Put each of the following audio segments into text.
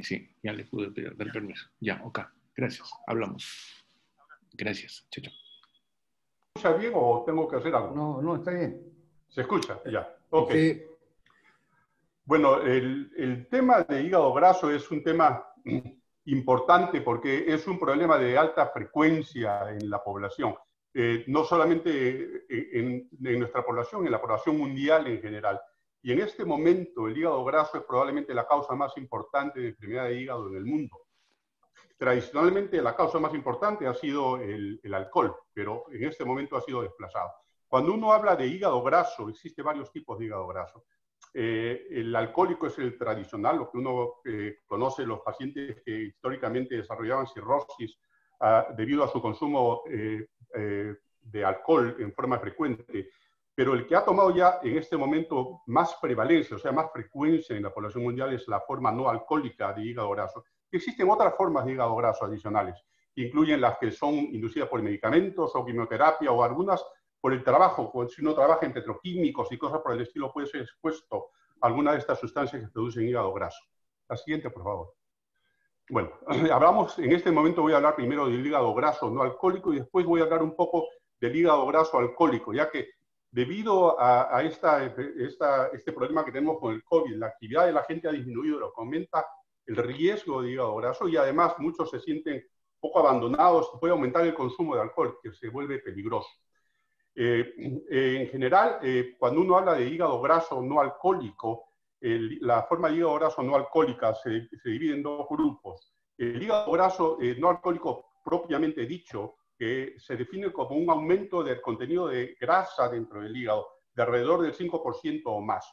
Sí, ya le pude pedir permiso. Ya, ok. Gracias. Hablamos. Gracias. Chao, chao. ¿Se escucha bien o tengo que hacer algo? No, no, está bien. ¿Se escucha? Ya. Ok. Sí. Bueno, el tema de hígado graso es un tema importante porque es un problema de alta frecuencia en la población. No solamente en nuestra población, en la población mundial en general. Y en este momento el hígado graso es probablemente la causa más importante de enfermedad de hígado en el mundo. Tradicionalmente la causa más importante ha sido el alcohol, pero en este momento ha sido desplazado. Cuando uno habla de hígado graso, existen varios tipos de hígado graso. El alcohólico es el tradicional, lo que uno conoce, los pacientes que históricamente desarrollaban cirrosis debido a su consumo de alcohol en forma frecuente. Pero el que ha tomado ya en este momento más prevalencia, o sea, más frecuencia en la población mundial es la forma no alcohólica de hígado graso. Existen otras formas de hígado graso adicionales, que incluyen las que son inducidas por medicamentos o quimioterapia o algunas por el trabajo. Si uno trabaja en petroquímicos y cosas por el estilo, puede ser expuesto a alguna de estas sustancias que producen hígado graso. La siguiente, por favor. Bueno, en este momento voy a hablar primero del hígado graso no alcohólico y después voy a hablar un poco del hígado graso alcohólico, ya que debido a este problema que tenemos con el COVID, la actividad de la gente ha disminuido, lo que aumenta el riesgo de hígado graso y además muchos se sienten poco abandonados, puede aumentar el consumo de alcohol, que se vuelve peligroso. En general, cuando uno habla de hígado graso no alcohólico, la forma de hígado graso no alcohólica se divide en dos grupos. El hígado graso no alcohólico propiamente dicho, que se define como un aumento del contenido de grasa dentro del hígado, de alrededor del 5% o más.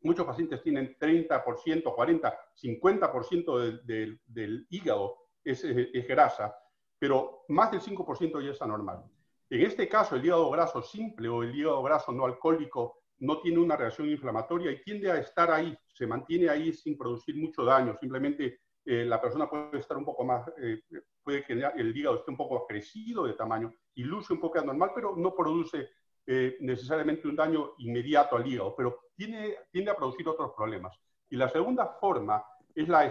Muchos pacientes tienen 30%, 40%, 50% del hígado es grasa, pero más del 5% ya es anormal. En este caso, el hígado graso simple o el hígado graso no alcohólico no tiene una reacción inflamatoria y tiende a estar ahí, se mantiene ahí sin producir mucho daño. Simplemente la persona puede estar un poco más, puede que el hígado esté un poco crecido de tamaño y luce un poco anormal, pero no produce necesariamente un daño inmediato al hígado, pero tiende a producir otros problemas. Y la segunda forma es la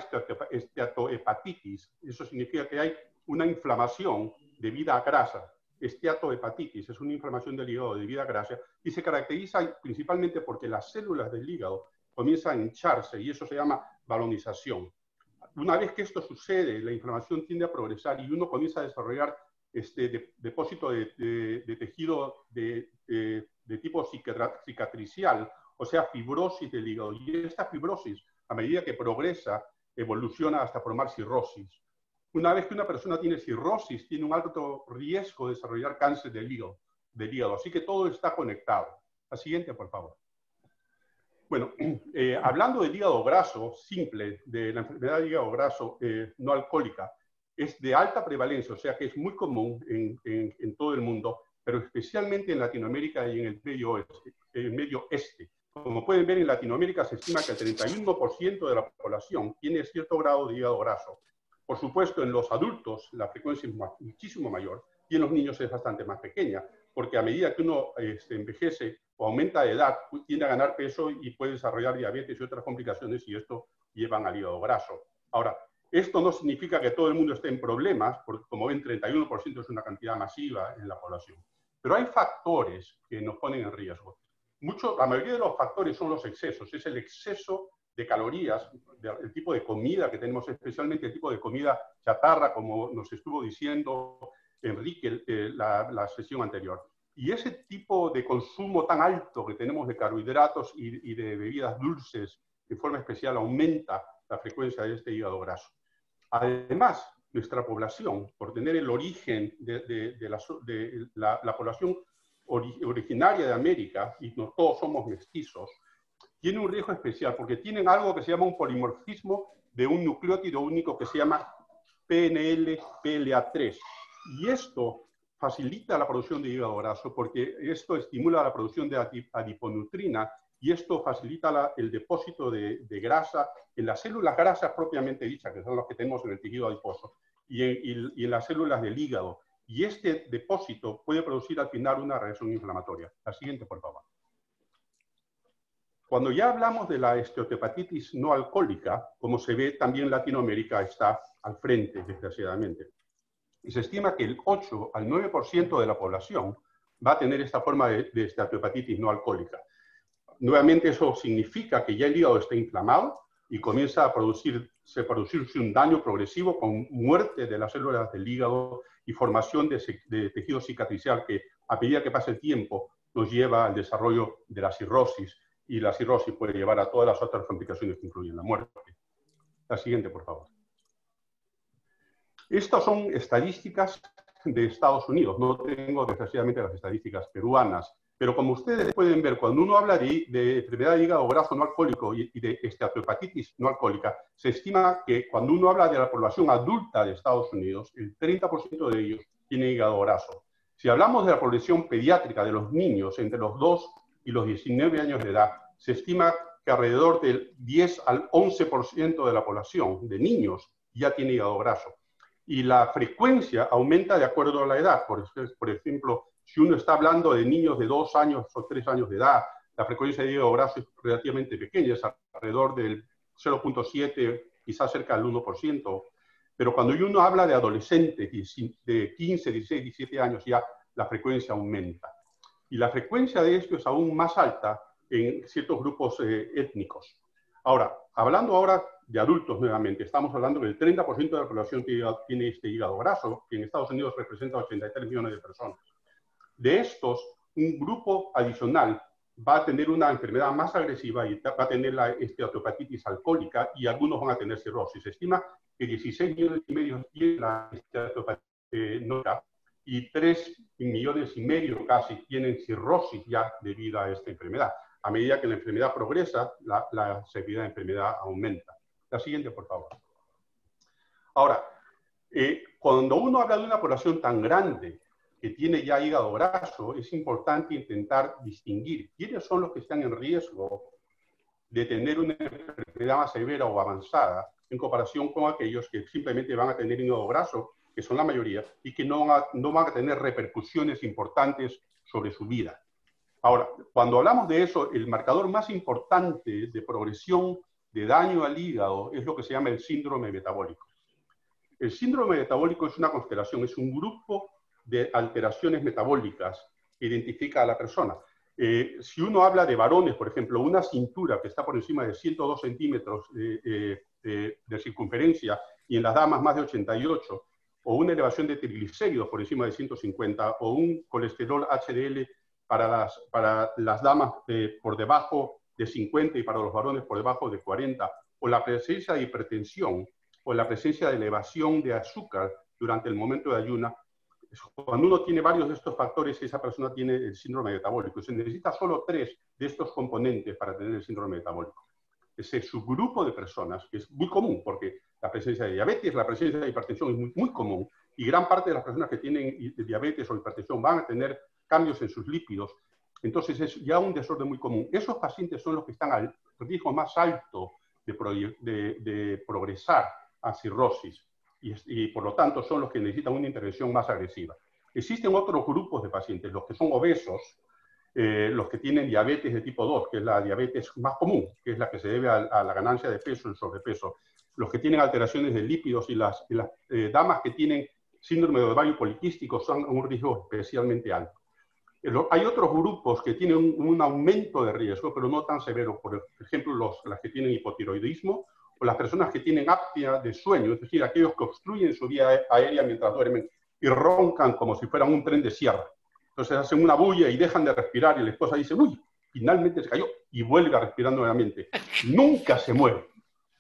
esteatohepatitis. Eso significa que hay una inflamación debida a grasa. Esteatohepatitis es una inflamación del hígado debida a grasa y se caracteriza principalmente porque las células del hígado comienzan a hincharse y eso se llama balonización. Una vez que esto sucede, la inflamación tiende a progresar y uno comienza a desarrollar depósito de tejido de tipo cicatricial, o sea, fibrosis del hígado. Y esta fibrosis, a medida que progresa, evoluciona hasta formar cirrosis. Una vez que una persona tiene cirrosis, tiene un alto riesgo de desarrollar cáncer del hígado. Así que todo está conectado. La siguiente, por favor. Bueno, hablando del hígado graso simple, de la enfermedad de hígado graso no alcohólica, es de alta prevalencia, o sea que es muy común en todo el mundo, pero especialmente en Latinoamérica y en el medio este. Como pueden ver, en Latinoamérica se estima que el 31% de la población tiene cierto grado de hígado graso. Por supuesto, en los adultos la frecuencia es muchísimo mayor y en los niños es bastante más pequeña, porque a medida que uno envejece o aumenta de edad, tiende a ganar peso y puede desarrollar diabetes y otras complicaciones y esto llevan al hígado graso. Ahora, esto no significa que todo el mundo esté en problemas, porque como ven, 31% es una cantidad masiva en la población. Pero hay factores que nos ponen en riesgo. La mayoría de los factores son los excesos, es el exceso de calorías, el tipo de comida que tenemos, especialmente el tipo de comida chatarra, como nos estuvo diciendo Enrique la sesión anterior. Y ese tipo de consumo tan alto que tenemos de carbohidratos y de bebidas dulces, de forma especial, aumenta la frecuencia de este hígado graso. Además, nuestra población, por tener el origen de la población originaria de América, y no todos somos mestizos, tiene un riesgo especial porque tienen algo que se llama un polimorfismo de un nucleótido único que se llama PNL-PLA3. Y esto facilita la producción de hígado graso porque esto estimula la producción de adiponutrina y esto facilita el depósito de grasa en las células grasas propiamente dichas, que son las que tenemos en el tejido adiposo, y en las células del hígado. Y este depósito puede producir al final una reacción inflamatoria. La siguiente, por favor. Cuando ya hablamos de la esteatohepatitis no alcohólica, como se ve, también Latinoamérica está al frente, desgraciadamente. Y se estima que el 8 al 9% de la población va a tener esta forma de esteatohepatitis no alcohólica. Nuevamente, eso significa que ya el hígado está inflamado y comienza a producirse un daño progresivo con muerte de las células del hígado y formación de tejido cicatricial que, a medida que pasa el tiempo, nos lleva al desarrollo de la cirrosis, y la cirrosis puede llevar a todas las otras complicaciones que incluyen la muerte. La siguiente, por favor. Estas son estadísticas de Estados Unidos. No tengo, desgraciadamente, las estadísticas peruanas. Pero como ustedes pueden ver, cuando uno habla de enfermedad de hígado graso no alcohólico y de esteatohepatitis no alcohólica, se estima que cuando uno habla de la población adulta de Estados Unidos, el 30% de ellos tiene hígado graso. Si hablamos de la población pediátrica de los niños entre los 2 y los 19 años de edad, se estima que alrededor del 10 al 11% de la población de niños ya tiene hígado graso. Y la frecuencia aumenta de acuerdo a la edad. Por ejemplo, si uno está hablando de niños de 2 años o 3 años de edad, la frecuencia de hígado graso es relativamente pequeña, es alrededor del 0.7, quizás cerca del 1%. Pero cuando uno habla de adolescentes de 15, 16, 17 años, ya la frecuencia aumenta. Y la frecuencia de esto es aún más alta en ciertos grupos étnicos. Ahora, hablando ahora de adultos nuevamente, estamos hablando del 30% de la población que tiene este hígado graso, que en Estados Unidos representa 83 millones de personas. De estos, un grupo adicional va a tener una enfermedad más agresiva y va a tener la esteatohepatitis alcohólica y algunos van a tener cirrosis. Se estima que 16 millones y medio tienen la esteatohepatitis no y 3 millones y medio casi tienen cirrosis ya debido a esta enfermedad. A medida que la enfermedad progresa, la severidad de enfermedad aumenta. La siguiente, por favor. Ahora, cuando uno habla de una población tan grande que tiene ya hígado graso, es importante intentar distinguir quiénes son los que están en riesgo de tener una enfermedad más severa o avanzada en comparación con aquellos que simplemente van a tener hígado graso, que son la mayoría, y que no van a tener repercusiones importantes sobre su vida. Ahora, cuando hablamos de eso, el marcador más importante de progresión de daño al hígado es lo que se llama el síndrome metabólico. El síndrome metabólico es una constelación, es un grupo de alteraciones metabólicas que identifica a la persona. Si uno habla de varones, por ejemplo, una cintura que está por encima de 102 centímetros de circunferencia y en las damas más de 88, o una elevación de triglicéridos por encima de 150, o un colesterol HDL para las damas por debajo de 50 y para los varones por debajo de 40, o la presencia de hipertensión, o la presencia de elevación de azúcar durante el momento de ayuno. Cuando uno tiene varios de estos factores, esa persona tiene el síndrome metabólico. Se necesita solo 3 de estos componentes para tener el síndrome metabólico. Ese subgrupo de personas, que es muy común, porque la presencia de diabetes, la presencia de hipertensión es muy, muy común, y gran parte de las personas que tienen diabetes o hipertensión van a tener cambios en sus lípidos. Entonces es ya un desorden muy común. Esos pacientes son los que están al riesgo más alto de progresar a cirrosis y por lo tanto son los que necesitan una intervención más agresiva. Existen otros grupos de pacientes, los que son obesos, los que tienen diabetes de tipo 2, que es la diabetes más común, que es la que se debe a la ganancia de peso, el sobrepeso, los que tienen alteraciones de lípidos y las damas que tienen síndrome de ovario poliquístico son a un riesgo especialmente alto. Hay otros grupos que tienen un aumento de riesgo, pero no tan severo. Por ejemplo, las que tienen hipotiroidismo o las personas que tienen apnea de sueño, es decir, aquellos que obstruyen su vía aérea mientras duermen y roncan como si fueran un tren de sierra. Entonces hacen una bulla y dejan de respirar y la esposa dice, uy, finalmente se cayó y vuelve a respirar nuevamente. Nunca se muere.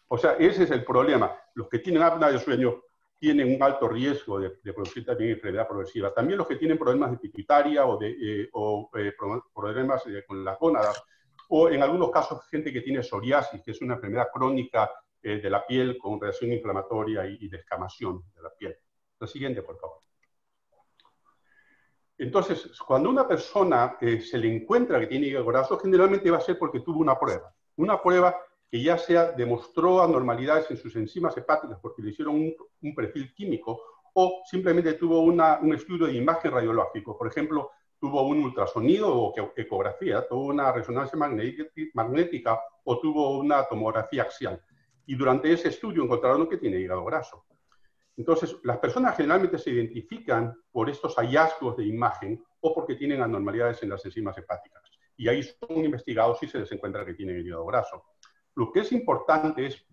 O sea, ese es el problema. Los que tienen apnea de sueño tienen un alto riesgo de producir también enfermedad progresiva. También los que tienen problemas de pituitaria o problemas con las gónadas, o en algunos casos gente que tiene psoriasis, que es una enfermedad crónica de la piel con reacción inflamatoria y descamación de la piel. La siguiente, por favor. Entonces, cuando una persona se le encuentra que tiene hígado graso, generalmente va a ser porque tuvo una prueba que ya demostró anormalidades en sus enzimas hepáticas porque le hicieron un perfil químico, o simplemente tuvo un estudio de imagen radiológico. Por ejemplo, tuvo un ultrasonido o ecografía, tuvo una resonancia magnética o tuvo una tomografía axial. Y durante ese estudio encontraron que tiene hígado graso. Entonces, las personas generalmente se identifican por estos hallazgos de imagen o porque tienen anormalidades en las enzimas hepáticas. Y ahí son investigados y se les encuentra que tienen hígado graso. Lo que es importante es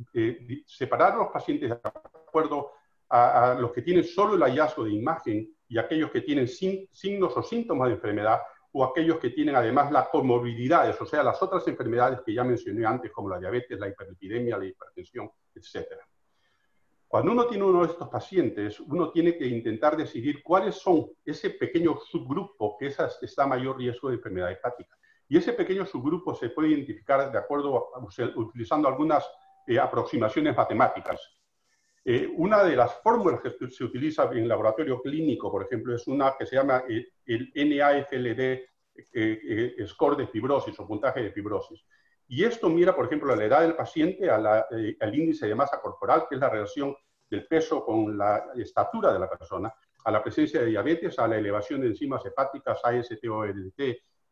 separar a los pacientes de acuerdo a los que tienen solo el hallazgo de imagen y aquellos que tienen signos o síntomas de enfermedad o aquellos que tienen además las comorbilidades, o sea, las otras enfermedades que ya mencioné antes, como la diabetes, la hiperlipidemia, la hipertensión, etc. Cuando uno tiene uno de estos pacientes, uno tiene que intentar decidir cuáles son ese pequeño subgrupo que está a mayor riesgo de enfermedad hepática. Y ese pequeño subgrupo se puede identificar de acuerdo utilizando algunas aproximaciones matemáticas. Una de las fórmulas que se utiliza en laboratorio clínico, por ejemplo, es una que se llama el NAFLD score de fibrosis o puntaje de fibrosis. Y esto mira, por ejemplo, a la edad del paciente, al índice de masa corporal, que es la relación del peso con la estatura de la persona, a la presencia de diabetes, a la elevación de enzimas hepáticas, AST o LDT,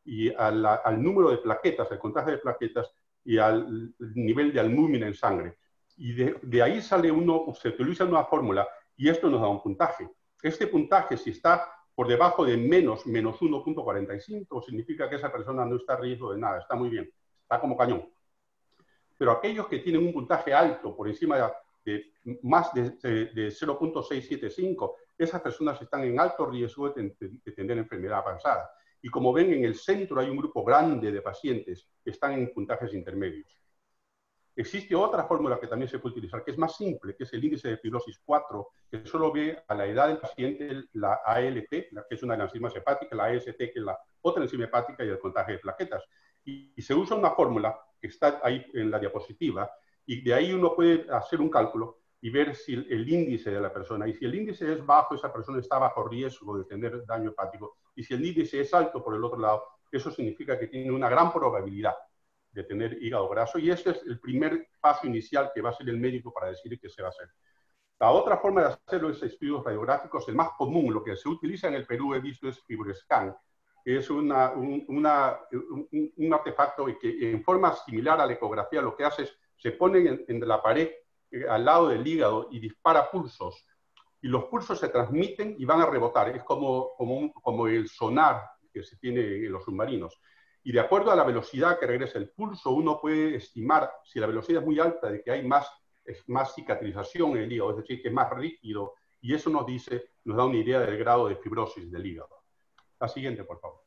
y al número de plaquetas, el contagio de plaquetas, y al nivel de albúmina en sangre. Y de ahí sale se utiliza una fórmula, y esto nos da un puntaje. Este puntaje, si está por debajo de menos 1.45, significa que esa persona no está a riesgo de nada, está muy bien, está como cañón. Pero aquellos que tienen un puntaje alto, por encima de más de 0.675, esas personas están en alto riesgo de tener enfermedad avanzada. Y como ven, en el centro hay un grupo grande de pacientes que están en puntajes intermedios. Existe otra fórmula que también se puede utilizar, que es más simple, que es el índice de fibrosis 4, que solo ve a la edad del paciente la ALT, que es una de las enzimas hepáticas, la AST, que es la otra enzima hepática, y el contagio de plaquetas. Y se usa una fórmula que está ahí en la diapositiva, y de ahí uno puede hacer un cálculo y ver si el índice de la persona, y si el índice es bajo, esa persona está bajo riesgo de tener daño hepático, y si el índice es alto por el otro lado, eso significa que tiene una gran probabilidad de tener hígado graso, y este es el primer paso inicial que va a hacer el médico para decidir qué se va a hacer. La otra forma de hacerlo es estudios radiográficos. El más común, lo que se utiliza en el Perú, he visto, es FibroScan, que es un artefacto que en forma similar a la ecografía lo que hace es, se pone en la pared al lado del hígado y dispara pulsos, y los pulsos se transmiten y van a rebotar. Es como el sonar que se tiene en los submarinos. Y de acuerdo a la velocidad que regresa el pulso, uno puede estimar, si la velocidad es muy alta, de que hay más cicatrización en el hígado, es decir, que es más rígido, y eso nos da una idea del grado de fibrosis del hígado. La siguiente, por favor.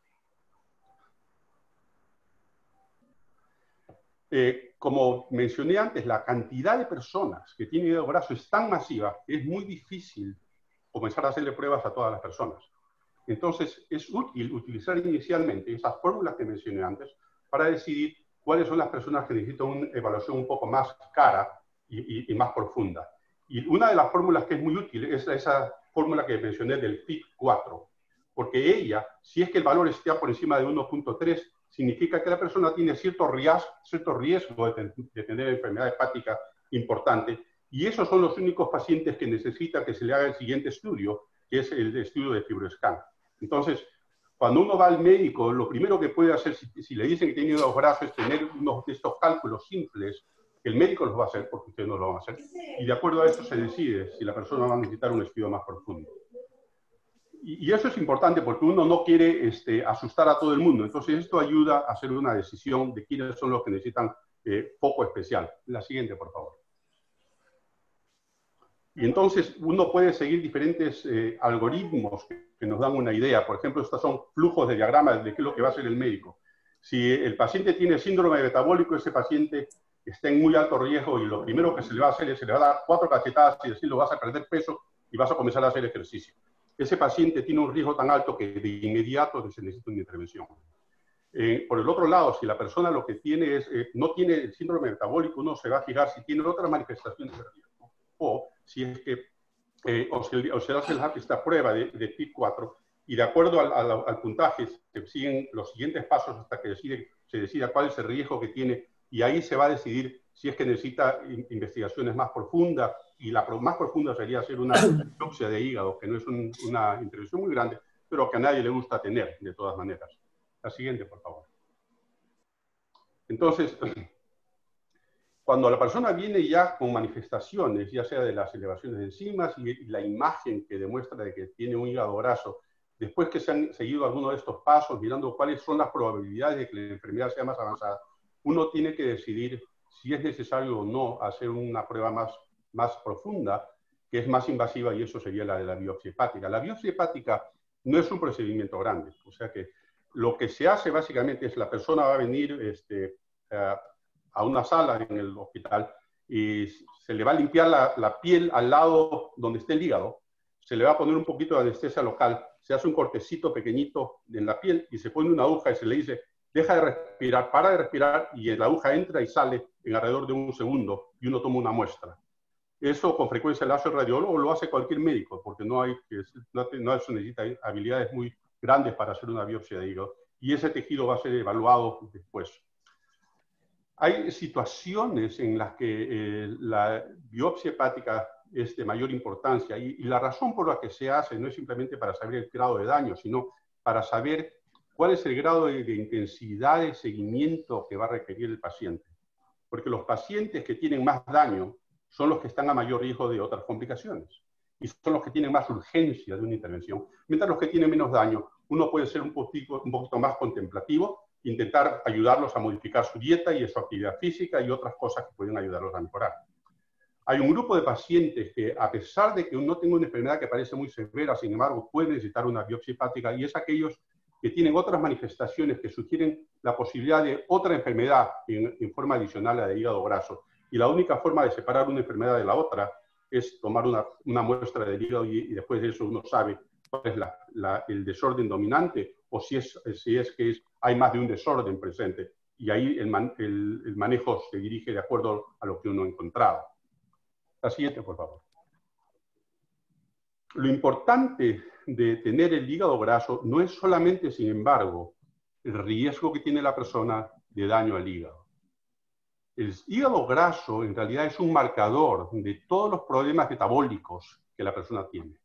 Como mencioné antes, la cantidad de personas que tienen hígado graso es tan masiva que es muy difícil comenzar a hacerle pruebas a todas las personas. Entonces, es útil utilizar inicialmente esas fórmulas que mencioné antes para decidir cuáles son las personas que necesitan una evaluación un poco más cara y más profunda. Y una de las fórmulas que es muy útil es esa fórmula que mencioné del FIT4, porque ella, si es que el valor esté por encima de 1.3, significa que la persona tiene cierto riesgo de tener enfermedad hepática importante, y esos son los únicos pacientes que necesita que se le haga el siguiente estudio, que es el estudio de FibroScan. Entonces, cuando uno va al médico, lo primero que puede hacer, si le dicen que tiene hígado graso, es tener uno de estos cálculos simples, que el médico los va a hacer, porque ustedes no lo van a hacer, y de acuerdo a eso se decide si la persona va a necesitar un estudio más profundo. Y eso es importante porque uno no quiere asustar a todo el mundo. Entonces, esto ayuda a hacer una decisión de quiénes son los que necesitan foco especial. La siguiente, por favor. Y entonces uno puede seguir diferentes algoritmos que nos dan una idea. Por ejemplo, estos son flujos de diagramas de qué es lo que va a hacer el médico. Si el paciente tiene síndrome metabólico, ese paciente está en muy alto riesgo y lo primero que se le va a hacer es se le va a dar 4 cachetadas y decirle vas a perder peso y vas a comenzar a hacer ejercicio. Ese paciente tiene un riesgo tan alto que de inmediato se necesita una intervención. Por el otro lado, si la persona lo que tiene es, no tiene el síndrome metabólico, uno se va a fijar si tiene otras manifestaciones de riesgo o si es que o se hace esta prueba de FIT4 y de acuerdo al puntaje se siguen los siguientes pasos hasta que se decida cuál es el riesgo que tiene y ahí se va a decidir si es que necesita investigaciones más profundas y la más profunda sería hacer una biopsia de hígado, que no es una intervención muy grande, pero que a nadie le gusta tener, de todas maneras. La siguiente, por favor. Entonces, cuando la persona viene ya con manifestaciones, ya sea de las elevaciones de enzimas y la imagen que demuestra de que tiene un hígado graso, después que se han seguido algunos de estos pasos, mirando cuáles son las probabilidades de que la enfermedad sea más avanzada, uno tiene que decidir si es necesario o no hacer una prueba más profunda, que es más invasiva, y eso sería la de la biopsia hepática. La biopsia hepática no es un procedimiento grande, o sea que lo que se hace básicamente es la persona va a venir a una sala en el hospital y se le va a limpiar la piel al lado donde esté el hígado, se le va a poner un poquito de anestesia local, se hace un cortecito pequeñito en la piel y se pone una aguja y se le dice, deja de respirar, para de respirar, y la aguja entra y sale en alrededor de un segundo y uno toma una muestra. Eso con frecuencia lo hace el radiólogo o lo hace cualquier médico, porque no se necesita habilidades muy grandes para hacer una biopsia de hígado, y ese tejido va a ser evaluado después. Hay situaciones en las que la biopsia hepática es de mayor importancia, y la razón por la que se hace no es simplemente para saber el grado de daño, sino para saber cuál es el grado de intensidad de seguimiento que va a requerir el paciente. Porque los pacientes que tienen más daño son los que están a mayor riesgo de otras complicaciones, y son los que tienen más urgencia de una intervención, mientras los que tienen menos daño, uno puede ser un poquito más contemplativo, intentar ayudarlos a modificar su dieta y su actividad física y otras cosas que pueden ayudarlos a mejorar. Hay un grupo de pacientes que, a pesar de que uno tenga una enfermedad que parece muy severa, sin embargo, puede necesitar una biopsia hepática, y es aquellos que tienen otras manifestaciones que sugieren la posibilidad de otra enfermedad en forma adicional a la de hígado graso. Y la única forma de separar una enfermedad de la otra es tomar una muestra del hígado y después de eso uno sabe cuál es el desorden dominante o si es que hay más de un desorden presente. Y ahí el manejo se dirige de acuerdo a lo que uno ha encontrado. La siguiente, por favor. Lo importante de tener el hígado graso no es solamente, sin embargo, el riesgo que tiene la persona de daño al hígado. El hígado graso en realidad es un marcador de todos los problemas metabólicos que la persona tiene.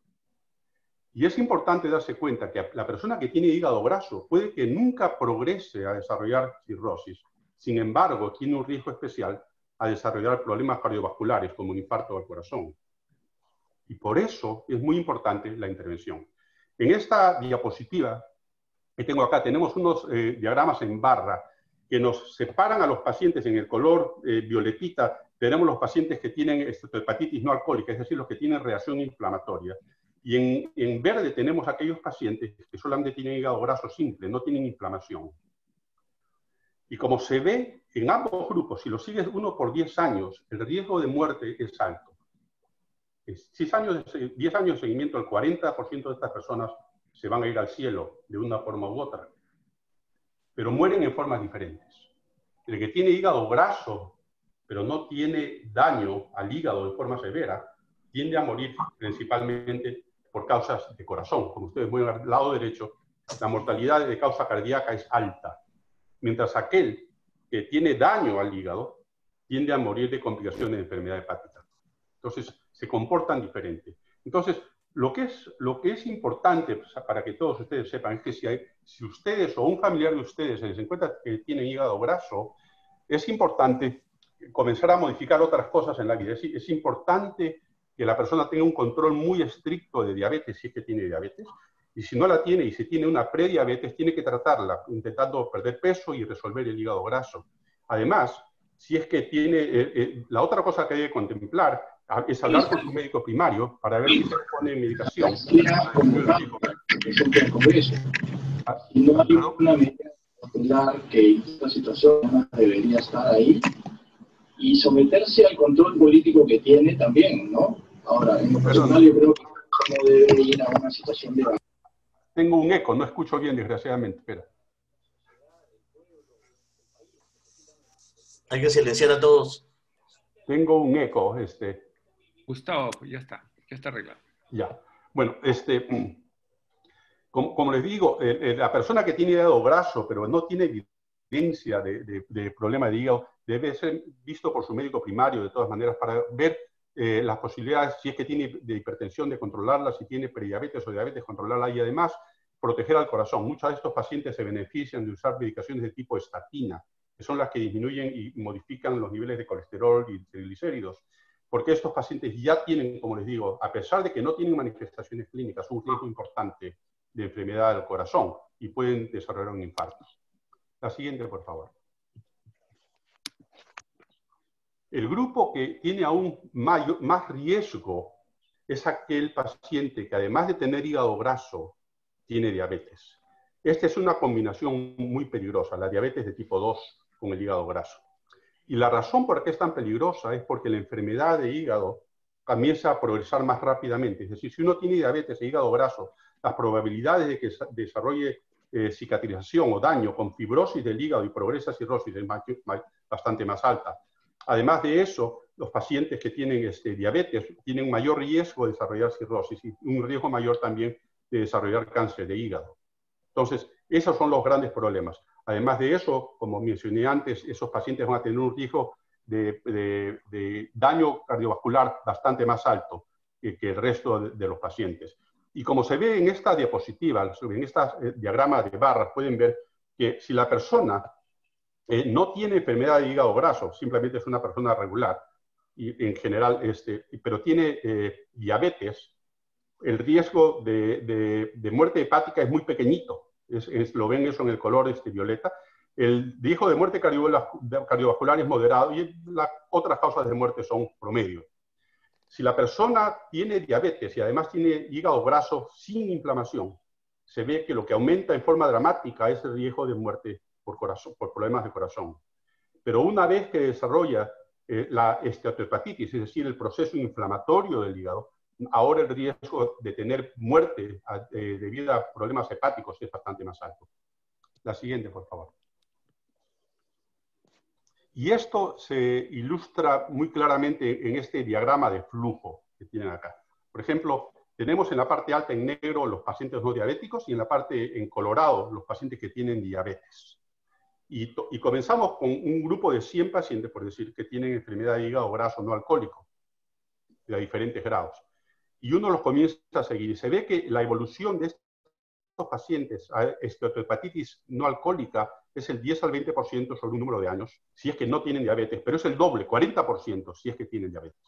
Y es importante darse cuenta que la persona que tiene hígado graso puede que nunca progrese a desarrollar cirrosis. Sin embargo, tiene un riesgo especial a desarrollar problemas cardiovasculares como un infarto al corazón. Y por eso es muy importante la intervención. En esta diapositiva que tengo acá, tenemos unos diagramas en barra que nos separan a los pacientes en el color violetita. Tenemos los pacientes que tienen hepatitis no alcohólica, es decir, los que tienen reacción inflamatoria. Y en verde tenemos aquellos pacientes que solamente tienen hígado graso simple, no tienen inflamación. Y como se ve en ambos grupos, si lo sigues uno por 10 años, el riesgo de muerte es alto. 10 años de seguimiento, el 40% de estas personas se van a ir al cielo de una forma u otra. Pero mueren en formas diferentes. El que tiene hígado graso, pero no tiene daño al hígado de forma severa, tiende a morir principalmente por causas de corazón. Como ustedes ven al lado derecho, la mortalidad de causa cardíaca es alta, mientras aquel que tiene daño al hígado tiende a morir de complicaciones de enfermedad hepática. Entonces, se comportan diferente. Entonces, lo que es importante para que todos ustedes sepan es que si ustedes o un familiar de ustedes se les encuentra que tienen hígado graso, es importante comenzar a modificar otras cosas en la vida. Es importante que la persona tenga un control muy estricto de diabetes, si es que tiene diabetes, y si no la tiene y si tiene una prediabetes, tiene que tratarla, intentando perder peso y resolver el hígado graso. Además, si es que tiene, la otra cosa que hay que contemplar es hablar con su médico primario para ver si se pone medicación. Y no hay una medida popular que en esta situación debería estar ahí y someterse al control político que tiene también, ¿no? Ahora, en lo personal yo creo que no debe ir a una situación de... Tengo un eco, no escucho bien, desgraciadamente. Espera. Hay que silenciar a todos. Tengo un eco, Gustavo, pues ya está arreglado. Ya. Bueno, como les digo, la persona que tiene hígado graso, pero no tiene evidencia de problema de hígado, debe ser visto por su médico primario, de todas maneras, para ver las posibilidades, si es que tiene de hipertensión, de controlarla, si tiene prediabetes o diabetes, controlarla, y además proteger al corazón. Muchos de estos pacientes se benefician de usar medicaciones de tipo estatina, que son las que disminuyen y modifican los niveles de colesterol y triglicéridos, porque estos pacientes ya tienen, como les digo, a pesar de que no tienen manifestaciones clínicas, un riesgo importante de enfermedad del corazón y pueden desarrollar un infarto. La siguiente, por favor. El grupo que tiene aún más riesgo es aquel paciente que, además de tener hígado graso, tiene diabetes. Esta es una combinación muy peligrosa, la diabetes de tipo 2 con el hígado graso. Y la razón por qué es tan peligrosa es porque la enfermedad de hígado comienza a progresar más rápidamente. Es decir, si uno tiene diabetes e hígado graso, las probabilidades de que desarrolle cicatrización o daño con fibrosis del hígado y progresa a cirrosis es bastante más alta. Además de eso, los pacientes que tienen diabetes tienen un mayor riesgo de desarrollar cirrosis y un riesgo mayor también de desarrollar cáncer de hígado. Entonces, esos son los grandes problemas. Además de eso, como mencioné antes, esos pacientes van a tener un riesgo de daño cardiovascular bastante más alto que el resto de los pacientes. Y como se ve en esta diapositiva, en este diagrama de barras, pueden ver que si la persona no tiene enfermedad de hígado graso, simplemente es una persona regular, y en general, pero tiene diabetes, el riesgo de muerte hepática es muy pequeñito. Lo ven eso en el color violeta. El riesgo de muerte cardiovascular es moderado y las otras causas de muerte son promedio. Si la persona tiene diabetes y además tiene hígado graso sin inflamación, se ve que lo que aumenta en forma dramática es el riesgo de muerte por problemas de corazón. Pero una vez que desarrolla la esteatohepatitis, es decir, el proceso inflamatorio del hígado, ahora el riesgo de tener muerte debido a problemas hepáticos es bastante más alto. La siguiente, por favor. Y esto se ilustra muy claramente en este diagrama de flujo que tienen acá. Por ejemplo, tenemos en la parte alta en negro los pacientes no diabéticos y en la parte en colorado los pacientes que tienen diabetes. Y comenzamos con un grupo de 100 pacientes, por decir, que tienen enfermedad de hígado graso no alcohólico, de diferentes grados. Y uno los comienza a seguir. Y se ve que la evolución de estos pacientes a esteatohepatitis no alcohólica es el 10 al 20% sobre un número de años, si es que no tienen diabetes, pero es el doble, 40%, si es que tienen diabetes.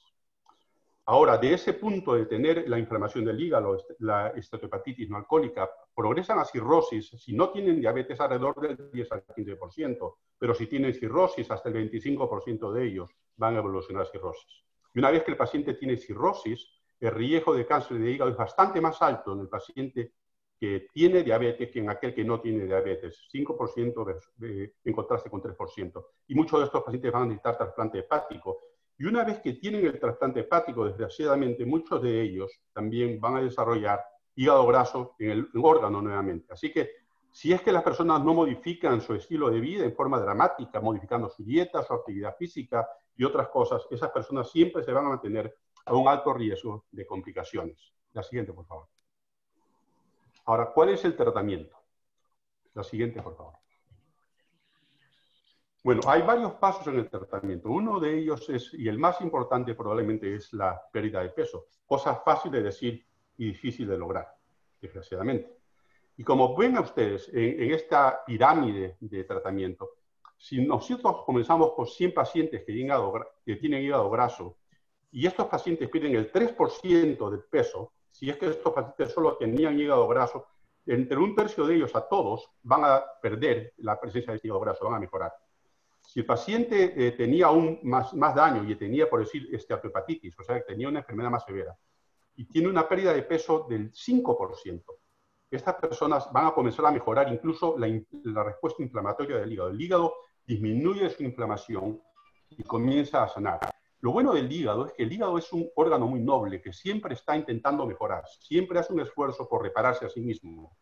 Ahora, de ese punto de tener la inflamación del hígado, la esteatohepatitis no alcohólica, progresan a cirrosis, si no tienen diabetes, alrededor del 10 al 15%, pero si tienen cirrosis, hasta el 25% de ellos van a evolucionar a cirrosis. Y una vez que el paciente tiene cirrosis, el riesgo de cáncer de hígado es bastante más alto en el paciente que tiene diabetes que en aquel que no tiene diabetes, 5% en contraste con 3%. Y muchos de estos pacientes van a necesitar trasplante hepático. Y una vez que tienen el trasplante hepático, desgraciadamente, muchos de ellos también van a desarrollar hígado graso en el órgano nuevamente. Así que, si es que las personas no modifican su estilo de vida en forma dramática, modificando su dieta, su actividad física y otras cosas, esas personas siempre se van a mantener a un alto riesgo de complicaciones. La siguiente, por favor. Ahora, ¿cuál es el tratamiento? La siguiente, por favor. Bueno, hay varios pasos en el tratamiento. Uno de ellos es, y el más importante probablemente, es la pérdida de peso. Cosa fácil de decir y difícil de lograr, desgraciadamente. Y como ven ustedes en esta pirámide de tratamiento, si nosotros comenzamos con 100 pacientes que tienen hígado graso, y estos pacientes pierden el 3% del peso, si es que estos pacientes solo tenían hígado graso, entre un tercio de ellos a todos van a perder la presencia de hígado graso, van a mejorar. Si el paciente tenía aún más daño y tenía, por decir, esteatohepatitis, o sea, que tenía una enfermedad más severa, y tiene una pérdida de peso del 5%, estas personas van a comenzar a mejorar incluso la respuesta inflamatoria del hígado. El hígado disminuye su inflamación y comienza a sanar. Lo bueno del hígado es que el hígado es un órgano muy noble que siempre está intentando mejorar, siempre hace un esfuerzo por repararse a sí mismo.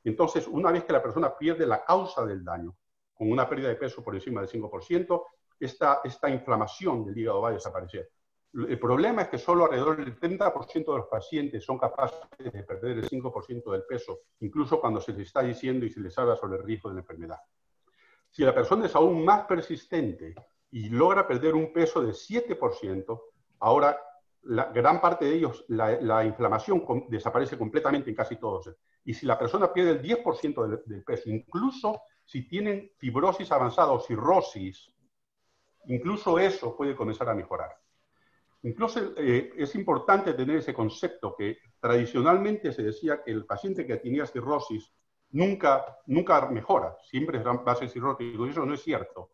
Entonces, una vez que la persona pierde la causa del daño, con una pérdida de peso por encima del 5%, esta inflamación del hígado va a desaparecer. El problema es que solo alrededor del 30% de los pacientes son capaces de perder el 5% del peso, incluso cuando se les está diciendo y se les habla sobre el riesgo de la enfermedad. Si la persona es aún más persistente y logra perder un peso de 7%, ahora gran parte de ellos, la inflamación desaparece completamente en casi todos. Y si la persona pierde el 10% del peso, incluso si tienen fibrosis avanzada o cirrosis, incluso eso puede comenzar a mejorar. Incluso es importante tener ese concepto que tradicionalmente se decía que el paciente que tenía cirrosis nunca mejora, siempre va a ser cirrótico, y eso no es cierto.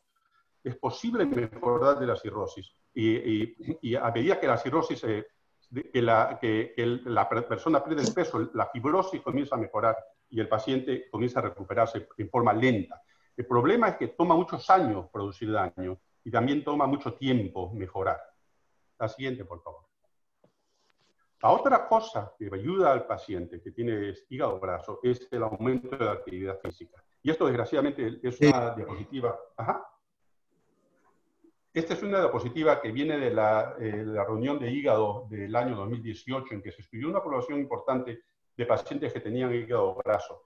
Es posible mejorar de la cirrosis y a medida que la cirrosis, que la persona pierde el peso, la fibrosis comienza a mejorar y el paciente comienza a recuperarse en forma lenta. El problema es que toma muchos años producir daño y también toma mucho tiempo mejorar. La siguiente, por favor. La otra cosa que ayuda al paciente que tiene hígado graso es el aumento de la actividad física. Y esto, desgraciadamente, es una diapositiva. Ajá. Esta es una diapositiva que viene de la reunión de hígado del año 2018, en que se estudió una población importante de pacientes que tenían hígado graso.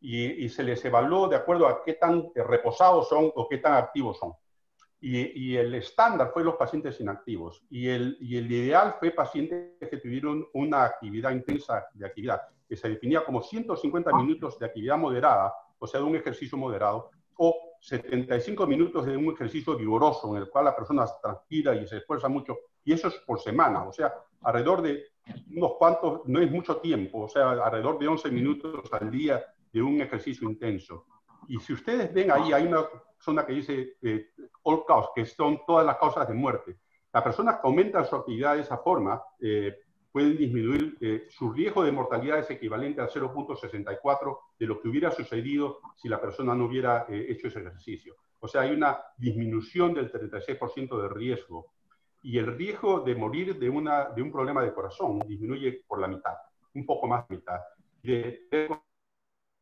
Y se les evaluó de acuerdo a qué tan reposados son o qué tan activos son. Y el estándar fue los pacientes inactivos. Y el ideal fue pacientes que tuvieron una actividad intensa de actividad, que se definía como 150 minutos de actividad moderada, o sea, de un ejercicio moderado, o 75 minutos de un ejercicio vigoroso, en el cual la persona transpira y se esfuerza mucho, y eso es por semana, o sea, alrededor de unos cuantos, no es mucho tiempo, o sea, alrededor de 11 minutos al día de un ejercicio intenso. Y si ustedes ven ahí, hay una zona que dice all cause, que son todas las causas de muerte. Las personas que aumentan su actividad de esa forma pueden disminuir su riesgo de mortalidad, es equivalente al 0.64 de lo que hubiera sucedido si la persona no hubiera hecho ese ejercicio. O sea, hay una disminución del 36% de riesgo. Y el riesgo de morir de un problema de corazón disminuye por la mitad, un poco más de mitad.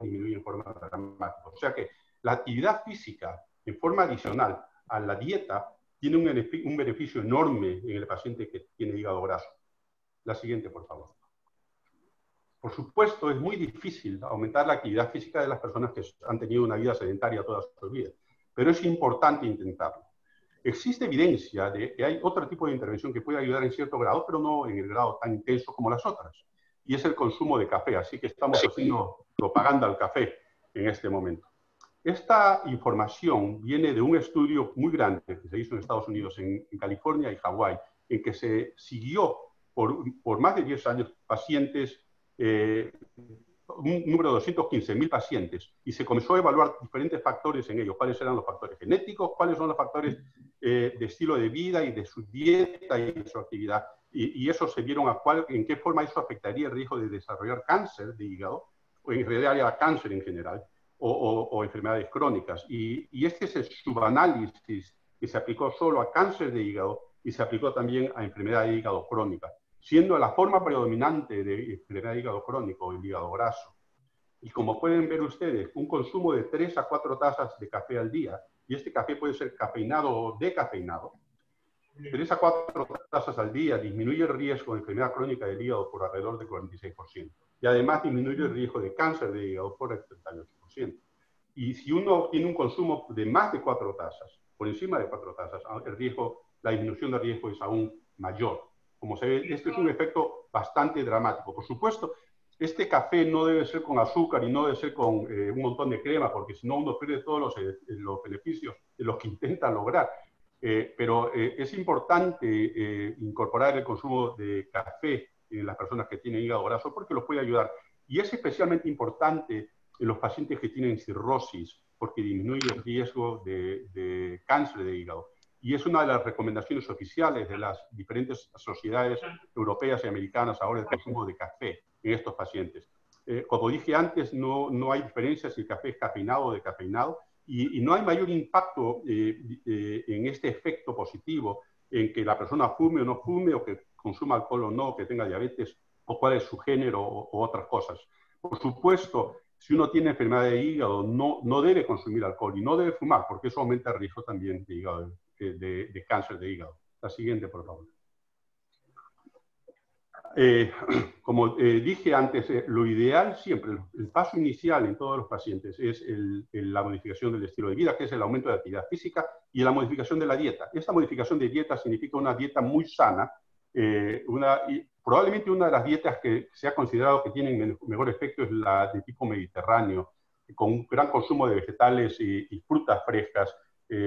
Disminuye en forma dramática. O sea que la actividad física, en forma adicional a la dieta, tiene un beneficio enorme en el paciente que tiene hígado graso. La siguiente, por favor. Por supuesto, es muy difícil aumentar la actividad física de las personas que han tenido una vida sedentaria toda su vida, pero es importante intentarlo. Existe evidencia de que hay otro tipo de intervención que puede ayudar en cierto grado, pero no en el grado tan intenso como las otras, y es el consumo de café, así que estamos haciendo propaganda al café en este momento. Esta información viene de un estudio muy grande que se hizo en Estados Unidos, en California y Hawái, en que se siguió por más de 10 años pacientes, un número de 215.000 pacientes, y se comenzó a evaluar diferentes factores en ellos, cuáles eran los factores genéticos, cuáles son los factores de estilo de vida y de su dieta y de su actividad, y eso se vieron en qué forma eso afectaría el riesgo de desarrollar cáncer de hígado, o en realidad cáncer en general, o enfermedades crónicas. Y este es el subanálisis que se aplicó solo a cáncer de hígado y se aplicó también a enfermedad de hígado crónica, siendo la forma predominante de enfermedad de hígado crónico el hígado graso. Y como pueden ver ustedes, un consumo de 3 a 4 tazas de café al día, y este café puede ser cafeinado o decafeinado, 3 a 4 tazas al día disminuye el riesgo de enfermedad crónica del hígado por alrededor del 46%. Y además disminuye el riesgo de cáncer de hígado por el 38%. Y si uno tiene un consumo de más de 4 tazas, por encima de 4 tazas, la disminución de riesgo es aún mayor. Como se ve, este es un efecto bastante dramático. Por supuesto, este café no debe ser con azúcar y no debe ser con un montón de crema, porque si no uno pierde todos los beneficios de los que intenta lograr. Pero es importante incorporar el consumo de café en las personas que tienen hígado graso porque los puede ayudar. Y es especialmente importante en los pacientes que tienen cirrosis porque disminuye el riesgo de cáncer de hígado. Y es una de las recomendaciones oficiales de las diferentes sociedades europeas y americanas ahora el consumo de café en estos pacientes. Como dije antes, no hay diferencia si el café es cafeinado o decafeinado. Y no hay mayor impacto en este efecto positivo en que la persona fume o no fume, o que consuma alcohol o no, que tenga diabetes, o cuál es su género o otras cosas. Por supuesto, si uno tiene enfermedad de hígado, no debe consumir alcohol y no debe fumar, porque eso aumenta el riesgo también de, hígado, de cáncer de hígado. La siguiente, por favor. Como dije antes, lo ideal siempre, el paso inicial en todos los pacientes es la modificación del estilo de vida, que es el aumento de actividad física y la modificación de la dieta. Esta modificación de dieta significa una dieta muy sana, probablemente una de las dietas que se ha considerado que tienen mejor efecto es la de tipo mediterráneo, con un gran consumo de vegetales y frutas frescas,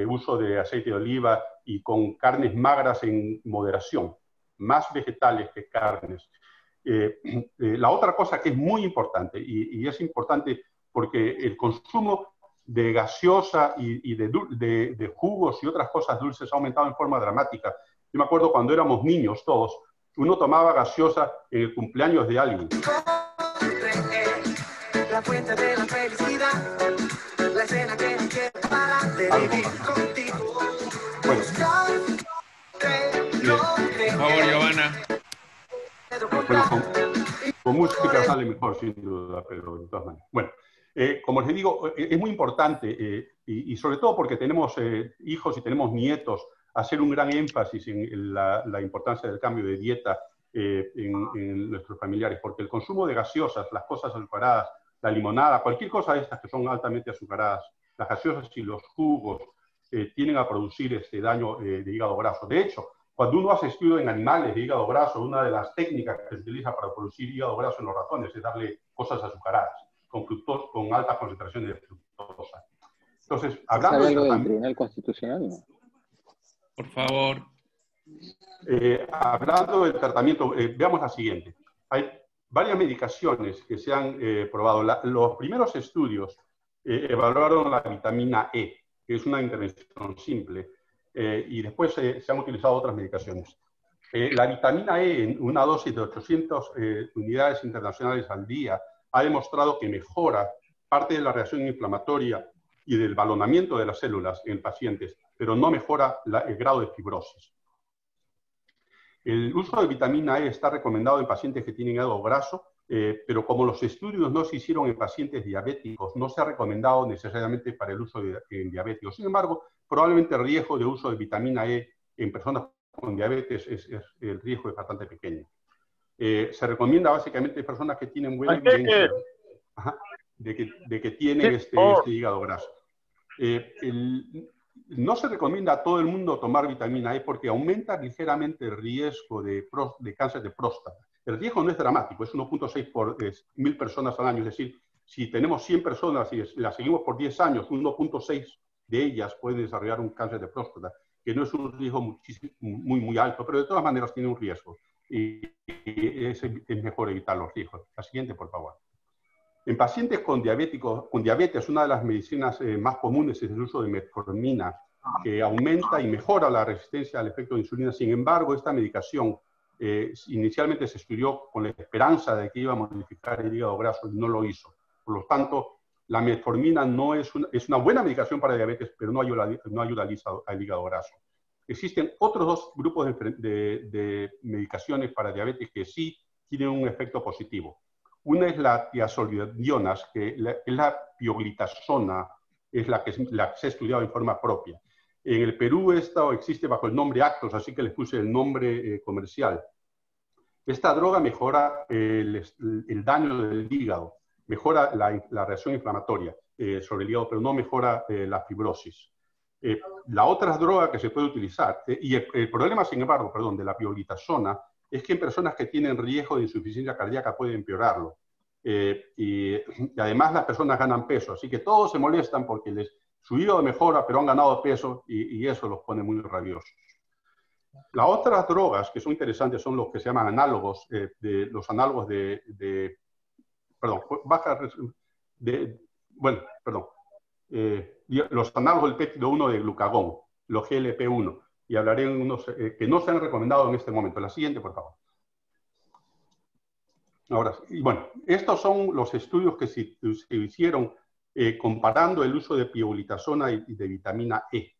uso de aceite de oliva y con carnes magras en moderación, más vegetales que carnes. La otra cosa que es muy importante, y es importante porque el consumo de gaseosa y de jugos y otras cosas dulces ha aumentado en forma dramática. Yo me acuerdo cuando éramos niños todos, uno tomaba gaseosa en el cumpleaños de alguien. La fuente de la felicidad, la escena que no quiero parar de vivir contigo. Bueno. Por favor, Giovanna. Bueno, con música sale mejor, sin duda, pero de todas maneras. Bueno, como les digo, es muy importante, y sobre todo porque tenemos hijos y tenemos nietos, hacer un gran énfasis en la importancia del cambio de dieta en nuestros familiares, porque el consumo de gaseosas, las cosas azucaradas, la limonada, cualquier cosa de estas que son altamente azucaradas, las gaseosas y los jugos tienden a producir este daño de hígado graso. De hecho, cuando uno hace estudio en animales de hígado graso, una de las técnicas que se utiliza para producir hígado graso en los ratones es darle cosas azucaradas, con altas concentraciones de fructosa. Entonces, hablando del Tribunal Constitucional, ¿no? Por favor. Hablando del tratamiento, veamos la siguiente. Hay varias medicaciones que se han probado. Los primeros estudios evaluaron la vitamina E, que es una intervención simple, y después se han utilizado otras medicaciones. La vitamina E, en una dosis de 800 unidades internacionales al día, ha demostrado que mejora parte de la reacción inflamatoria y del balonamiento de las células en pacientes, pero no mejora el grado de fibrosis. El uso de vitamina E está recomendado en pacientes que tienen hígado graso, pero como los estudios no se hicieron en pacientes diabéticos, no se ha recomendado necesariamente para el uso en diabéticos. Sin embargo, probablemente el riesgo de uso de vitamina E en personas con diabetes el riesgo es bastante pequeño. Se recomienda básicamente en personas que tienen buena evidencia de que tienen este hígado graso. No se recomienda a todo el mundo tomar vitamina E porque aumenta ligeramente el riesgo de cáncer de próstata. El riesgo no es dramático, es 1.6 por 1000 personas al año. Es decir, si tenemos 100 personas y las seguimos por 10 años, 1.6 de ellas pueden desarrollar un cáncer de próstata, que no es un riesgo muy alto, pero de todas maneras tiene un riesgo. Y es mejor evitar los riesgos. La siguiente, por favor. En pacientes con diabetes, una de las medicinas más comunes es el uso de metformina, que aumenta y mejora la resistencia al efecto de insulina. Sin embargo, esta medicación inicialmente se estudió con la esperanza de que iba a modificar el hígado graso y no lo hizo. Por lo tanto, la metformina no es una buena medicación para diabetes, pero no ayuda al hígado graso. Existen otros dos grupos de medicaciones para diabetes que sí tienen un efecto positivo. Una es la tiazolidionas, que es la pioglitazona, es la que se ha estudiado en forma propia. En el Perú esto existe bajo el nombre Actos, así que les puse el nombre comercial. Esta droga mejora el daño del hígado, mejora la reacción inflamatoria sobre el hígado, pero no mejora la fibrosis. La otra droga que se puede utilizar, y el problema, sin embargo, de la pioglitazona, es que en personas que tienen riesgo de insuficiencia cardíaca puede empeorarlo. Y además las personas ganan peso, así que todos se molestan porque su hígado mejora, pero han ganado peso y eso los pone muy rabiosos. Las otras drogas que son interesantes son los que se llaman análogos, los análogos los análogos del péptido 1 de glucagón, los GLP-1, y hablaré en unos que no se han recomendado en este momento. La siguiente, por favor. Ahora, y bueno, estos son los estudios que se hicieron comparando el uso de pioglitazona y de vitamina E.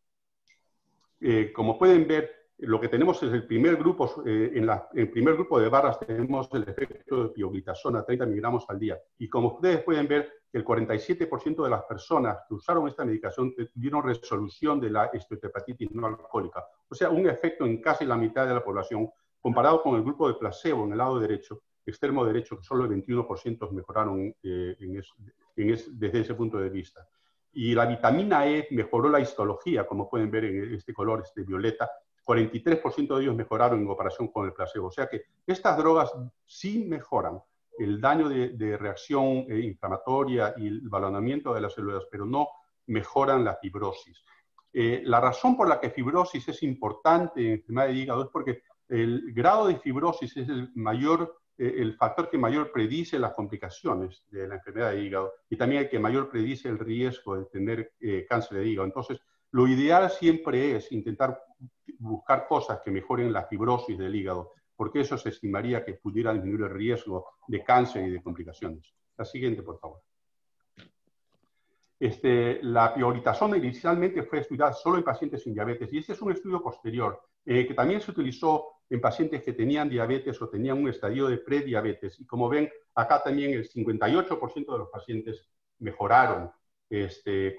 Como pueden ver, lo que tenemos es el primer grupo, en el primer grupo de barras tenemos el efecto de pioglitazona, 30 miligramos al día. Y como ustedes pueden ver, el 47% de las personas que usaron esta medicación tuvieron resolución de la esteatohepatitis no alcohólica. O sea, un efecto en casi la mitad de la población, comparado con el grupo de placebo en el lado derecho, extremo derecho, que solo el 21% mejoraron desde ese punto de vista. Y la vitamina E mejoró la histología, como pueden ver en este color, violeta, 43% de ellos mejoraron en comparación con el placebo. O sea que estas drogas sí mejoran el daño de reacción inflamatoria y el balonamiento de las células, pero no mejoran la fibrosis. La razón por la que fibrosis es importante en enfermedad de hígado es porque el grado de fibrosis es el factor que mayor predice las complicaciones de la enfermedad de hígado y también el que mayor predice el riesgo de tener cáncer de hígado. Entonces, lo ideal siempre es intentar buscar cosas que mejoren la fibrosis del hígado, porque eso se estimaría que pudiera disminuir el riesgo de cáncer y de complicaciones. La siguiente, por favor. La pioglitazona inicialmente fue estudiada solo en pacientes sin diabetes, y este es un estudio posterior, que también se utilizó en pacientes que tenían diabetes o tenían un estadio de prediabetes. Y como ven, acá también el 58% de los pacientes mejoraron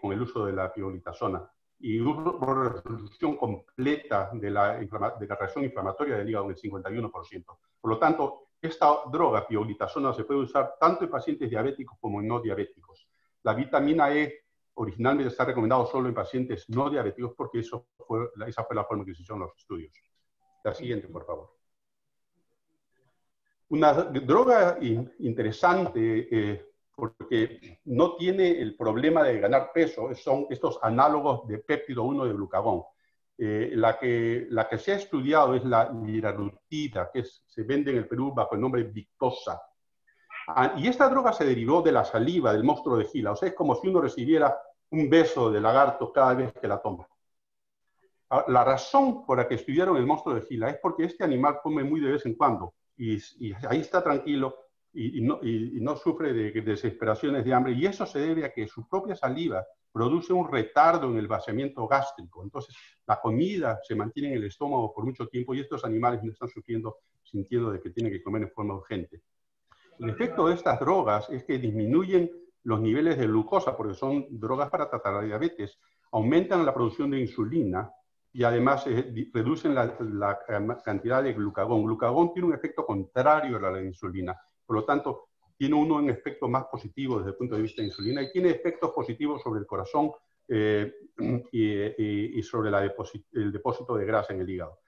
con el uso de la pioglitazona. Y hubo resolución completa de la reacción inflamatoria del hígado en el 51%. Por lo tanto, esta droga, pioglitazona, se puede usar tanto en pacientes diabéticos como en no diabéticos. La vitamina E originalmente está recomendado solo en pacientes no diabéticos porque esa fue la forma que se hicieron los estudios. La siguiente, por favor. Una droga interesante porque no tiene el problema de ganar peso, son estos análogos de péptido 1 de glucagón. La que se ha estudiado es la liraglutida, que se vende en el Perú bajo el nombre Victoza. Y esta droga se derivó de la saliva del monstruo de Gila. O sea, es como si uno recibiera un beso de lagarto cada vez que la toma. La razón por la que estudiaron el monstruo de Gila es porque este animal come muy de vez en cuando. Y ahí está tranquilo y no sufre de desesperaciones de hambre. Y eso se debe a que su propia saliva produce un retardo en el vaciamiento gástrico. Entonces, la comida se mantiene en el estómago por mucho tiempo y estos animales no están sufriendo, sintiendo de que tienen que comer en forma urgente. El efecto de estas drogas es que disminuyen los niveles de glucosa, porque son drogas para tratar la diabetes, aumentan la producción de insulina y además reducen la cantidad de glucagón. Glucagón tiene un efecto contrario a la insulina, por lo tanto, tiene un efecto más positivo desde el punto de vista de insulina y tiene efectos positivos sobre el corazón y sobre el depósito de grasa en el hígado.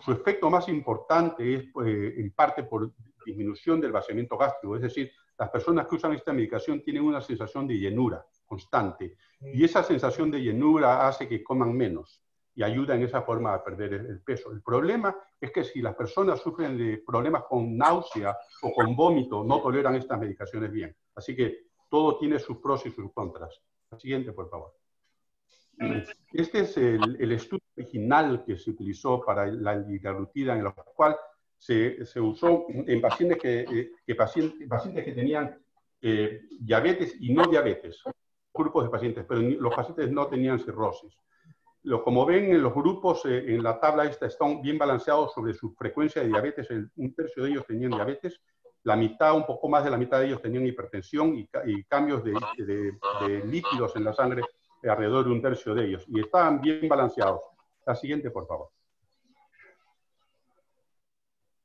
Su efecto más importante es en parte por disminución del vaciamiento gástrico, es decir, las personas que usan esta medicación tienen una sensación de llenura constante y esa sensación de llenura hace que coman menos y ayuda en esa forma a perder el peso. El problema es que si las personas sufren de problemas con náusea o con vómito, no toleran estas medicaciones bien. Así que todo tiene sus pros y sus contras. La siguiente, por favor. Este es el estudio original que se utilizó para la liraglutida, en el cual se usó en pacientes que tenían diabetes y no diabetes, grupos de pacientes, pero los pacientes no tenían cirrosis. Como ven, en los grupos en la tabla esta están bien balanceados sobre su frecuencia de diabetes. Un tercio de ellos tenían diabetes, la mitad, un poco más de la mitad de ellos tenían hipertensión y cambios de lípidos en la sangre alrededor de un tercio de ellos. Y estaban bien balanceados. La siguiente, por favor.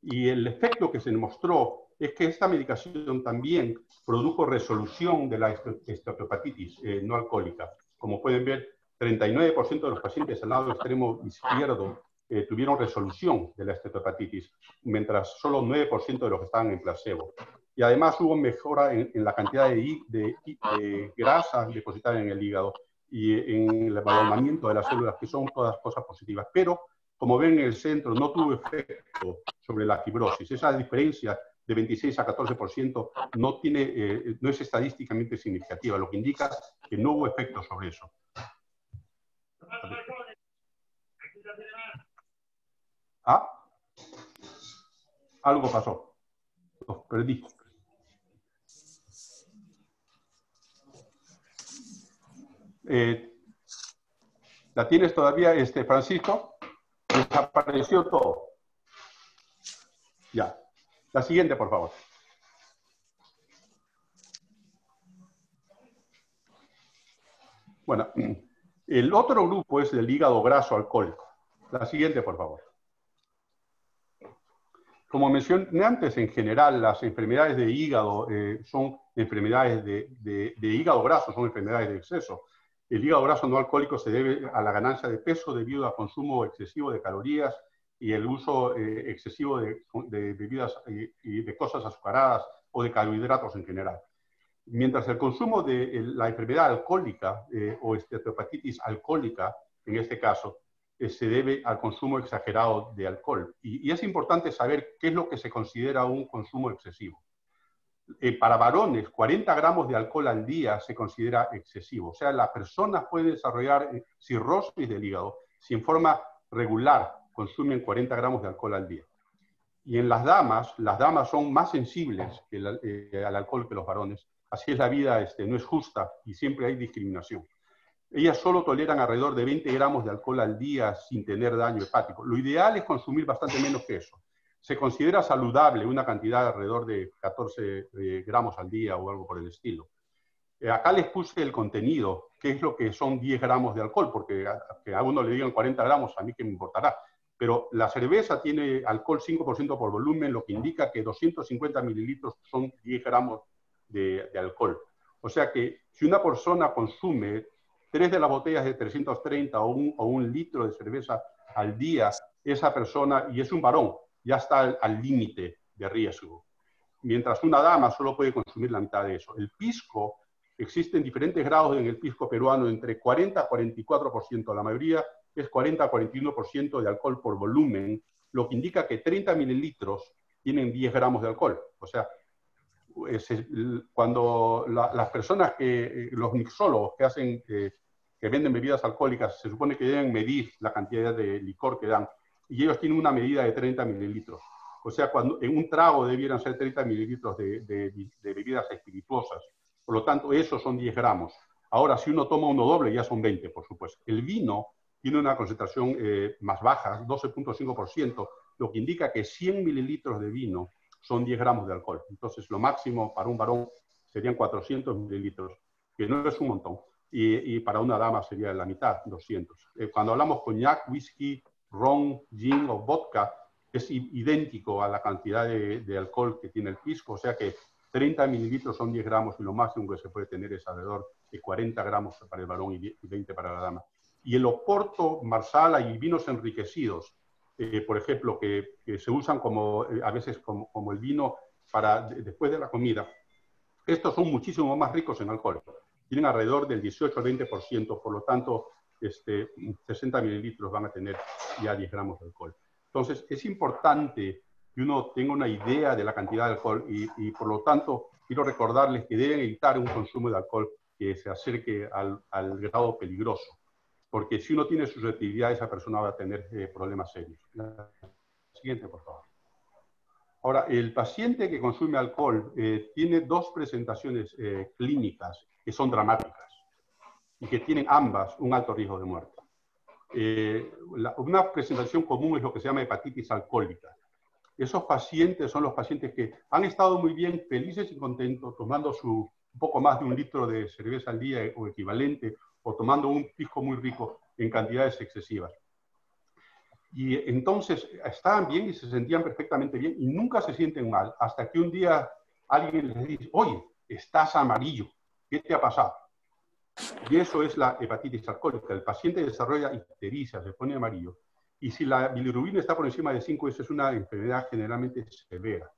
Y el efecto que se demostró es que esta medicación también produjo resolución de la esteatopatitis no alcohólica. Como pueden ver, 39% de los pacientes al lado extremo izquierdo tuvieron resolución de la esteatopatitis, mientras solo 9% de los que estaban en placebo. Y además hubo mejora en la cantidad de grasa depositada en el hígado y en el balonamiento de las células, que son todas cosas positivas. Pero, como ven en el centro, no tuvo efecto sobre la fibrosis. Esa diferencia de 26 a 14% no es estadísticamente significativa, lo que indica que no hubo efecto sobre eso. Algo pasó. Los perdí. ¿La tienes todavía, Francisco? Desapareció todo. Ya. La siguiente, por favor. Bueno, el otro grupo es el hígado graso alcohólico. La siguiente, por favor. Como mencioné antes, en general, las enfermedades de hígado son enfermedades de hígado graso, son enfermedades de exceso. El hígado graso no alcohólico se debe a la ganancia de peso debido al consumo excesivo de calorías y el uso excesivo de bebidas y de cosas azucaradas o de carbohidratos en general. Mientras el consumo de la enfermedad alcohólica o esteatopatitis alcohólica, en este caso, se debe al consumo exagerado de alcohol. Y es importante saber qué es lo que se considera un consumo excesivo. Para varones, 40 gramos de alcohol al día se considera excesivo. O sea, la persona puede desarrollar cirrosis del hígado si en forma regular consumen 40 gramos de alcohol al día. Y en las damas son más sensibles al alcohol que los varones. Así es la vida, no es justa y siempre hay discriminación. Ellas solo toleran alrededor de 20 gramos de alcohol al día sin tener daño hepático. Lo ideal es consumir bastante menos que eso. Se considera saludable una cantidad de alrededor de 14 gramos al día o algo por el estilo. Acá les puse el contenido, qué es lo que son 10 gramos de alcohol, porque que a uno le digan 40 gramos, a mí qué me importará. Pero la cerveza tiene alcohol 5% por volumen, lo que indica que 250 mililitros son 10 gramos de alcohol. O sea que si una persona consume 3 de las botellas de 330 o un litro de cerveza al día, esa persona, y es un varón, ya está al límite de riesgo. Mientras una dama solo puede consumir la mitad de eso. El pisco, existen diferentes grados en el pisco peruano, entre 40 a 44%, la mayoría es 40 a 41% de alcohol por volumen, lo que indica que 30 mililitros tienen 10 gramos de alcohol. O sea, cuando las personas, los mixólogos que venden bebidas alcohólicas, se supone que deben medir la cantidad de licor que dan, y ellos tienen una medida de 30 mililitros. O sea, cuando en un trago debieran ser 30 mililitros de bebidas espirituosas. Por lo tanto, esos son 10 gramos. Ahora, si uno toma uno doble, ya son 20, por supuesto. El vino tiene una concentración más baja, 12.5%, lo que indica que 100 mililitros de vino son 10 gramos de alcohol. Entonces, lo máximo para un varón serían 400 mililitros, que no es un montón. Y para una dama sería la mitad, 200. Cuando hablamos coñac, whisky, ron, gin o vodka, es idéntico a la cantidad de alcohol que tiene el pisco, o sea que 30 mililitros son 10 gramos y lo máximo que se puede tener es alrededor de 40 gramos para el varón y 20 para la dama. Y el oporto, marsala y vinos enriquecidos, por ejemplo, que se usan a veces como el vino después de la comida, estos son muchísimo más ricos en alcohol. Tienen alrededor del 18 al 20%, por lo tanto, 60 mililitros van a tener ya 10 gramos de alcohol. Entonces, es importante que uno tenga una idea de la cantidad de alcohol y por lo tanto, quiero recordarles que deben evitar un consumo de alcohol que se acerque al grado peligroso, porque si uno tiene susceptibilidad, esa persona va a tener problemas serios. La siguiente, por favor. Ahora, el paciente que consume alcohol tiene dos presentaciones clínicas que son dramáticas y que tienen ambas un alto riesgo de muerte. Una presentación común es lo que se llama hepatitis alcohólica. Esos pacientes son los pacientes que han estado muy bien, felices y contentos, tomando un poco más de un litro de cerveza al día o equivalente, o tomando un pisco muy rico en cantidades excesivas. Y entonces estaban bien y se sentían perfectamente bien y nunca se sienten mal, hasta que un día alguien les dice, oye, estás amarillo, ¿qué te ha pasado? Y eso es la hepatitis alcohólica. El paciente desarrolla ictericia, se pone amarillo. Y si la bilirrubina está por encima de 5, eso es una enfermedad generalmente severa.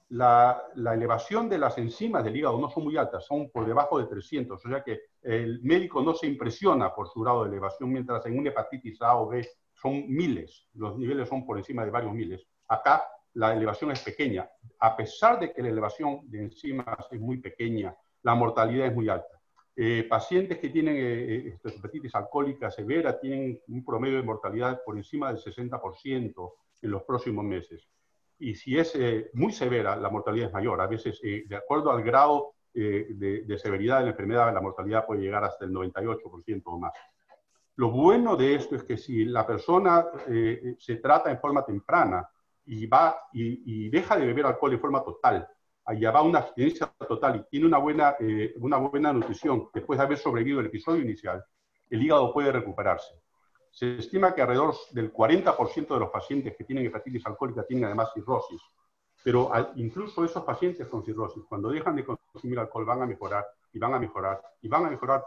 La elevación de las enzimas del hígado no son muy altas, son por debajo de 300. O sea que el médico no se impresiona por su grado de elevación, mientras en una hepatitis A o B son miles. Los niveles son por encima de varios miles. Acá la elevación es pequeña. A pesar de que la elevación de enzimas es muy pequeña, la mortalidad es muy alta. Pacientes que tienen hepatitis alcohólica severa tienen un promedio de mortalidad por encima del 60% en los próximos meses. Y si es muy severa, la mortalidad es mayor. A veces, de acuerdo al grado de severidad de la enfermedad, la mortalidad puede llegar hasta el 98% o más. Lo bueno de esto es que si la persona se trata en forma temprana y deja de beber alcohol de forma total, allá va una abstinencia total y tiene una buena nutrición después de haber sobrevivido el episodio inicial, el hígado puede recuperarse. Se estima que alrededor del 40% de los pacientes que tienen hepatitis alcohólica tienen además cirrosis, pero incluso esos pacientes con cirrosis, cuando dejan de consumir alcohol, van a mejorar y van a mejorar y van a mejorar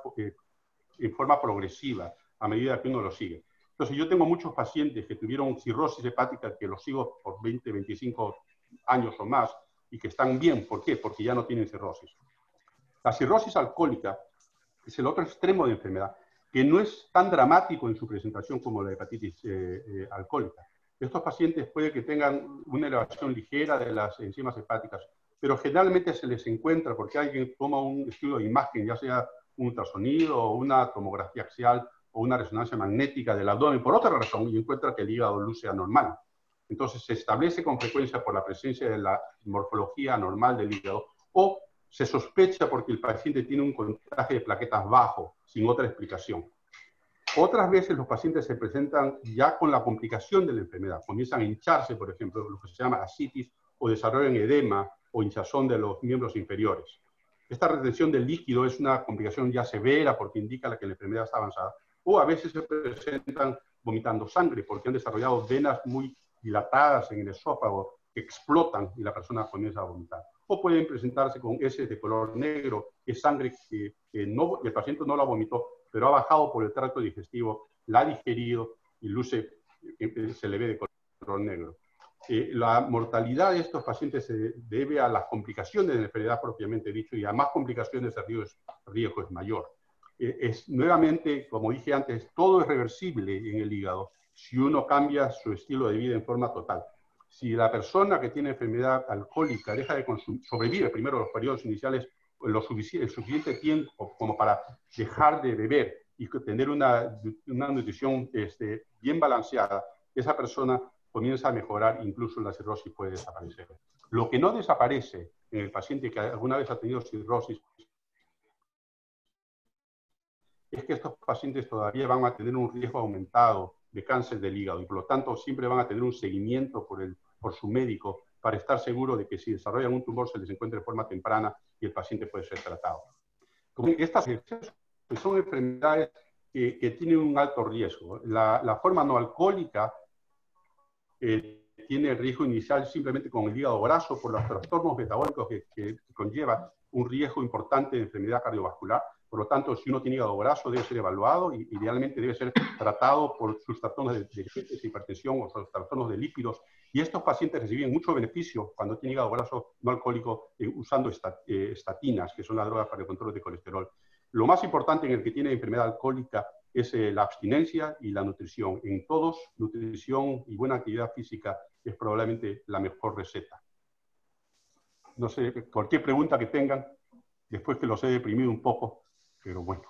en forma progresiva a medida que uno lo sigue. Entonces yo tengo muchos pacientes que tuvieron cirrosis hepática que los sigo por 20, 25 años o más y que están bien. ¿Por qué? Porque ya no tienen cirrosis. La cirrosis alcohólica es el otro extremo de enfermedad, que no es tan dramático en su presentación como la hepatitis alcohólica. Estos pacientes puede que tengan una elevación ligera de las enzimas hepáticas, pero generalmente se les encuentra porque alguien toma un estudio de imagen, ya sea un ultrasonido o una tomografía axial o una resonancia magnética del abdomen por otra razón y encuentra que el hígado luce anormal. Entonces se establece con frecuencia por la presencia de la morfología anormal del hígado o se sospecha porque el paciente tiene un contagio de plaquetas bajo, sin otra explicación. Otras veces los pacientes se presentan ya con la complicación de la enfermedad. Comienzan a hincharse, por ejemplo, lo que se llama ascitis, o desarrollan edema o hinchazón de los miembros inferiores. Esta retención del líquido es una complicación ya severa porque indica que la enfermedad está avanzada. O a veces se presentan vomitando sangre porque han desarrollado venas muy dilatadas en el esófago que explotan y la persona comienza a vomitar. O pueden presentarse con heces de color negro, que es sangre que el paciente no la vomitó, pero ha bajado por el tracto digestivo, la ha digerido y luce, se le ve de color negro. La mortalidad de estos pacientes se debe a las complicaciones de la enfermedad propiamente dicho y a más complicaciones el riesgo es mayor. Nuevamente, como dije antes, todo es reversible en el hígado si uno cambia su estilo de vida en forma total. Si la persona que tiene enfermedad alcohólica deja de consumir, sobrevive primero los periodos iniciales el suficiente tiempo como para dejar de beber y tener una nutrición bien balanceada, esa persona comienza a mejorar, incluso la cirrosis puede desaparecer. Lo que no desaparece en el paciente que alguna vez ha tenido cirrosis es que estos pacientes todavía van a tener un riesgo aumentado de cáncer del hígado y por lo tanto siempre van a tener un seguimiento por su médico para estar seguro de que si desarrollan un tumor se les encuentre de forma temprana y el paciente puede ser tratado. Estas son enfermedades que tienen un alto riesgo. La forma no alcohólica tiene el riesgo inicial simplemente con el hígado graso por los trastornos metabólicos que conlleva un riesgo importante de enfermedad cardiovascular. Por lo tanto, si uno tiene hígado graso, debe ser evaluado y idealmente debe ser tratado por sus trastornos de diabetes, hipertensión o sus trastornos de lípidos. Y estos pacientes reciben mucho beneficio cuando tienen hígado graso no alcohólico usando estatinas, que son las drogas para el control de colesterol. Lo más importante en el que tiene enfermedad alcohólica es la abstinencia y la nutrición. En todos, nutrición y buena actividad física es probablemente la mejor receta. No sé, cualquier pregunta que tengan, después que los he deprimido un poco, pero bueno.